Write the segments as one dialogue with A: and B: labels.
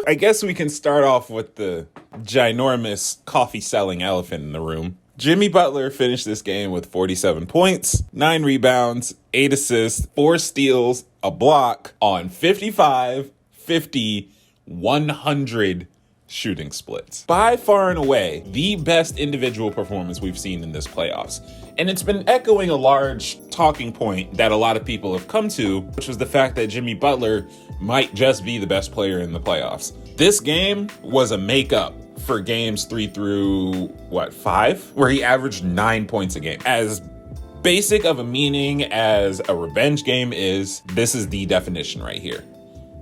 A: I guess we can start off with the ginormous coffee-selling elephant in the room. Jimmy Butler finished this game with 47 points, 9 rebounds, 8 assists, 4 steals, a block on 55, 50, 100 shooting splits. By far and away, the best individual performance we've seen in this playoffs. And it's been echoing a large talking point that a lot of people have come to, which was the fact that Jimmy Butler might just be the best player in the playoffs. This game was a makeup for games 3 through 5, where he averaged 9 points a game. As basic of a meaning as a revenge game is, this is the definition right here.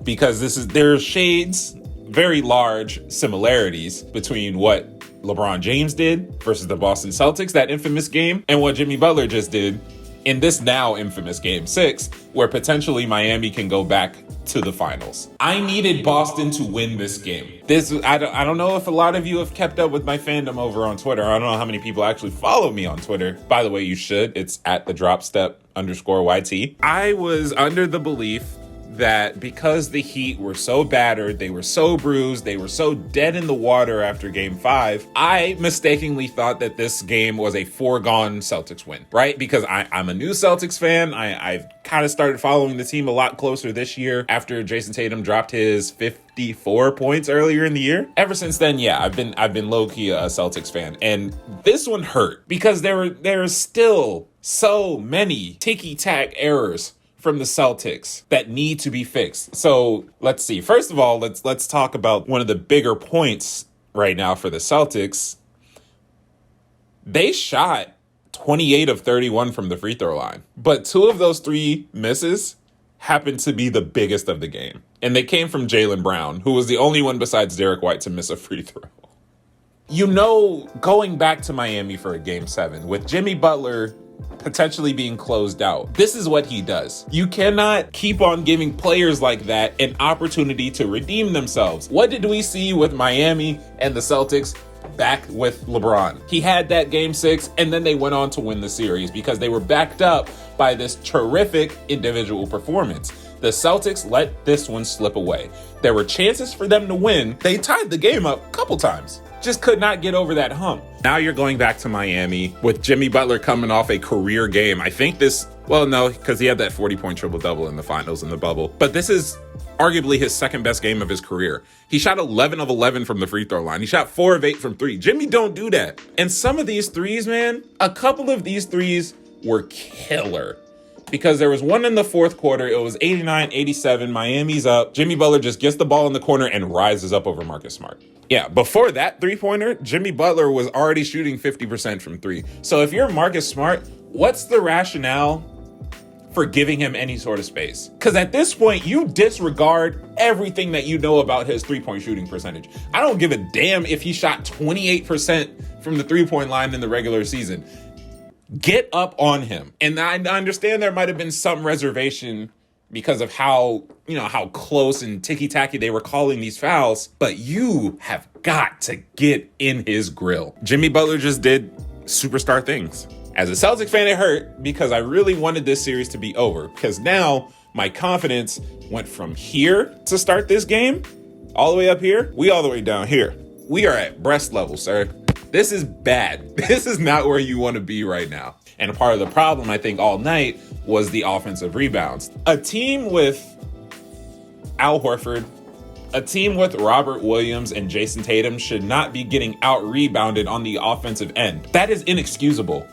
A: Because there's shades, very large similarities between what LeBron James did versus the Boston Celtics, that infamous game, and what Jimmy Butler just did in this now infamous Game 6, where potentially Miami can go back to the finals. I needed Boston to win this game. I don't know if a lot of you have kept up with my fandom over on Twitter. I don't know how many people actually follow me on Twitter. By the way, you should. It's at @thedropstep_YT. I was under the belief that because the Heat were so battered, they were so bruised, they were so dead in the water after Game 5, I mistakenly thought that this game was a foregone Celtics win, right? Because I'm a new Celtics fan. I've kind of started following the team a lot closer this year after Jason Tatum dropped his 54 points earlier in the year. Ever since then, yeah, I've been low-key a Celtics fan. And this one hurt because there are still so many ticky-tack errors from the Celtics that need to be fixed. So let's see. First of all, let's talk about one of the bigger points right now for the Celtics. They shot 28 of 31 from the free throw line, but 2 of those 3 misses happened to be the biggest of the game. And they came from Jaylen Brown, who was the only one besides Derek White to miss a free throw. Going back to Miami for a Game 7 with Jimmy Butler potentially being closed out, this is what he does. You cannot keep on giving players like that an opportunity to redeem themselves. What did we see with Miami and the Celtics back with LeBron? He had that Game 6, and then they went on to win the series because they were backed up by this terrific individual performance. The Celtics let this one slip away. There were chances for them to win. They tied the game up a couple times. Just could not get over that hump. Now you're going back to Miami with Jimmy Butler coming off a career game. I think no, because he had that 40-point triple-double in the finals in the bubble. But this is arguably his second best game of his career. He shot 11 of 11 from the free throw line. He shot 4 of 8 from 3. Jimmy don't do that. And some of these threes, man, a couple of these threes were killer. Because there was one in the fourth quarter. It was 89-87. Miami's up. Jimmy Butler just gets the ball in the corner and rises up over Marcus Smart. Yeah, before that three-pointer, Jimmy Butler was already shooting 50% from 3. So if you're Marcus Smart, what's the rationale for giving him any sort of space? Because at this point, you disregard everything that you know about his three-point shooting percentage. I don't give a damn if he shot 28% from the three-point line in the regular season. Get up on him. And I understand there might have been some reservation because of how close and ticky-tacky they were calling these fouls, but you have got to get in his grill. Jimmy Butler just did superstar things. As a Celtics fan, it hurt because I really wanted this series to be over, because now my confidence went from here to start this game all the way up here. We all the way down here. We are at breast level, sir. This is bad. This is not where you want to be right now. And a part of the problem, I think, all night was the offensive rebounds. A team with Al Horford, a team with Robert Williams and Jason Tatum should not be getting out-rebounded on the offensive end. That is inexcusable.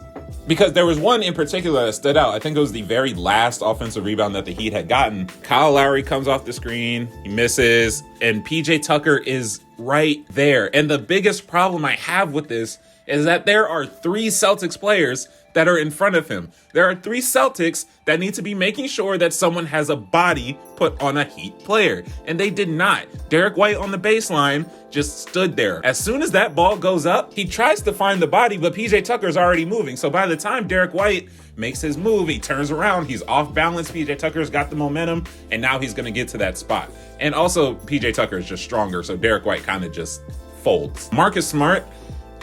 A: Because there was one in particular that stood out. I think it was the very last offensive rebound that the Heat had gotten. Kyle Lowry comes off the screen, he misses, and PJ Tucker is right there. And the biggest problem I have with this is that there are 3 Celtics players that are in front of him. There are 3 Celtics that need to be making sure that someone has a body put on a Heat player. And they did not. Derek White on the baseline just stood there. As soon as that ball goes up, he tries to find the body, but PJ Tucker's already moving. So by the time Derek White makes his move, he turns around, he's off balance. PJ Tucker's got the momentum, and now he's going to get to that spot. And also, PJ Tucker is just stronger, so Derek White kind of just folds. Marcus Smart,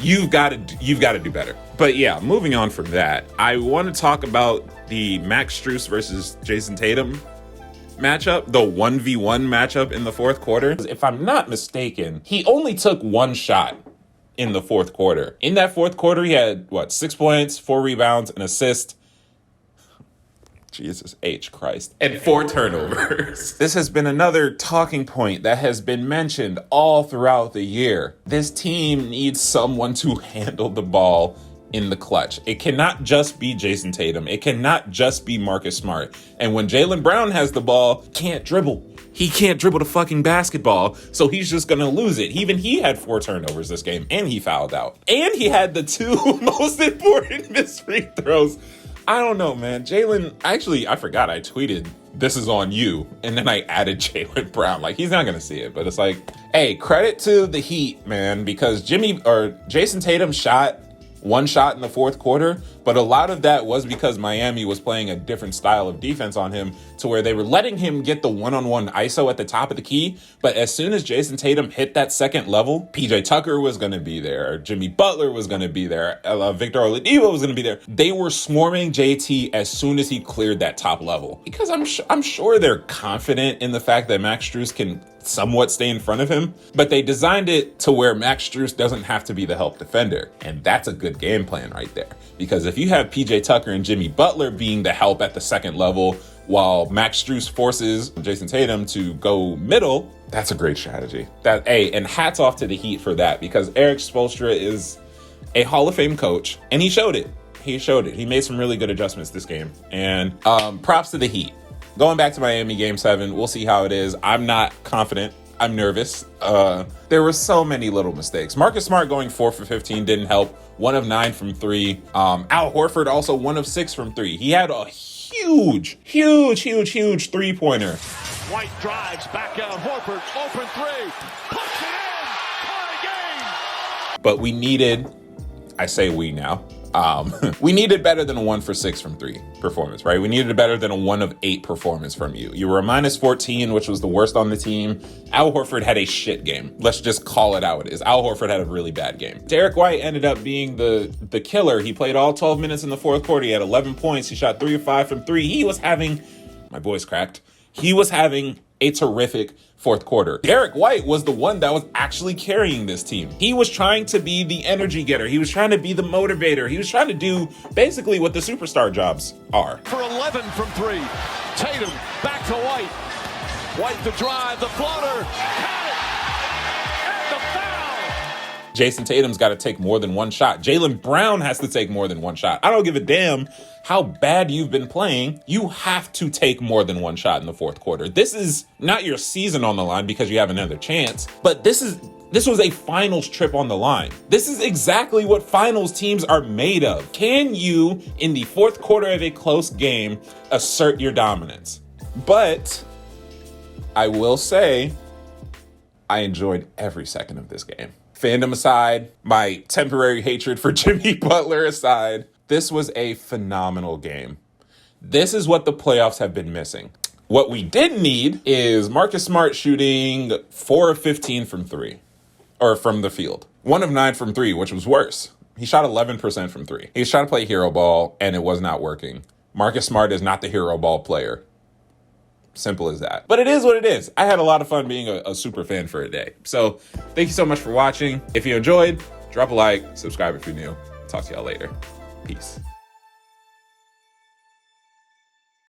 A: you've got to do better. But yeah, moving on from that, I want to talk about the Max Strus versus Jason Tatum matchup, the 1v1 matchup in the fourth quarter, if I'm not mistaken, he only took one shot in the fourth quarter. In that fourth quarter, he had, 6 points, 4 rebounds, an assist. Jesus H. Christ. And 4 turnovers. This has been another talking point that has been mentioned all throughout the year. This team needs someone to handle the ball in the clutch. It cannot just be Jason Tatum. It cannot just be Marcus Smart. And when Jaylen Brown has the ball, can't dribble. He can't dribble the fucking basketball, so he's just gonna lose it. Even he had 4 turnovers this game, and he fouled out. And he had the 2 most important missed free throws. I don't know, man. Jaylen, actually, I forgot I tweeted, "This is on you," and then I added Jaylen Brown. Like, he's not gonna see it, but it's like, hey, credit to the Heat, man, because Jason Tatum shot 1 shot in the fourth quarter, but a lot of that was because Miami was playing a different style of defense on him, to where they were letting him get the one-on-one ISO at the top of the key. But as soon as Jason Tatum hit that second level, PJ Tucker was going to be there, Jimmy Butler was going to be there, Victor Oladipo was going to be there. They were swarming JT as soon as he cleared that top level, because I'm sure they're confident in the fact that Max Strus can somewhat stay in front of him, but they designed it to where Max Strus doesn't have to be the help defender. And that's a good game plan right there. Because if you have PJ Tucker and Jimmy Butler being the help at the second level, while Max Strus forces Jason Tatum to go middle, that's a great strategy. And hats off to the Heat for that, because Erik Spoelstra is a Hall of Fame coach, and he showed it. He made some really good adjustments this game. And props to the Heat. Going back to Miami Game 7, we'll see how it is. I'm not confident. I'm nervous. There were so many little mistakes. Marcus Smart going 4 for 15 didn't help. 1 of 9 from 3. Al Horford also 1 of 6 from 3. He had a huge three-pointer.
B: White drives back out. Horford, open 3. Puts it in. Tie game.
A: But we needed, I say we now, we needed better than a 1 for 6 from 3 performance, right? We needed better than a 1 of 8 performance from you. You were a minus 14, which was the worst on the team. Al Horford had a shit game. Let's just call it how it is. Al Horford had a really bad game. Derek White ended up being the killer. He played all 12 minutes in the fourth quarter. He had 11 points. He shot 3 of 5 from 3. He was having, my voice cracked. He was having a terrific fourth quarter. Derek White was the one that was actually carrying this team. He was trying to be the energy getter. He was trying to be the motivator. He was trying to do basically what the superstar jobs are.
B: For 11 from 3. Tatum back to White. White the drive, the floater. And the foul.
A: Jason Tatum's got to take more than 1 shot. Jaylen Brown has to take more than 1 shot. I don't give a damn how bad you've been playing. You have to take more than 1 shot in the fourth quarter. This is not your season on the line because you have another chance, but this was a finals trip on the line. This is exactly what finals teams are made of. Can you, in the fourth quarter of a close game, assert your dominance? But I will say, I enjoyed every second of this game. Fandom aside, my temporary hatred for Jimmy Butler aside, this was a phenomenal game. This is what the playoffs have been missing. What we did need is Marcus Smart shooting 4 of 15 from 3, or from the field. 1 of 9 from 3, which was worse. He shot 11% from 3. He was trying to play hero ball, and it was not working. Marcus Smart is not the hero ball player. Simple as that. But it is what it is. I had a lot of fun being a super fan for a day. So thank you so much for watching. If you enjoyed, drop a like, subscribe if you're new. Talk to y'all later. Peace.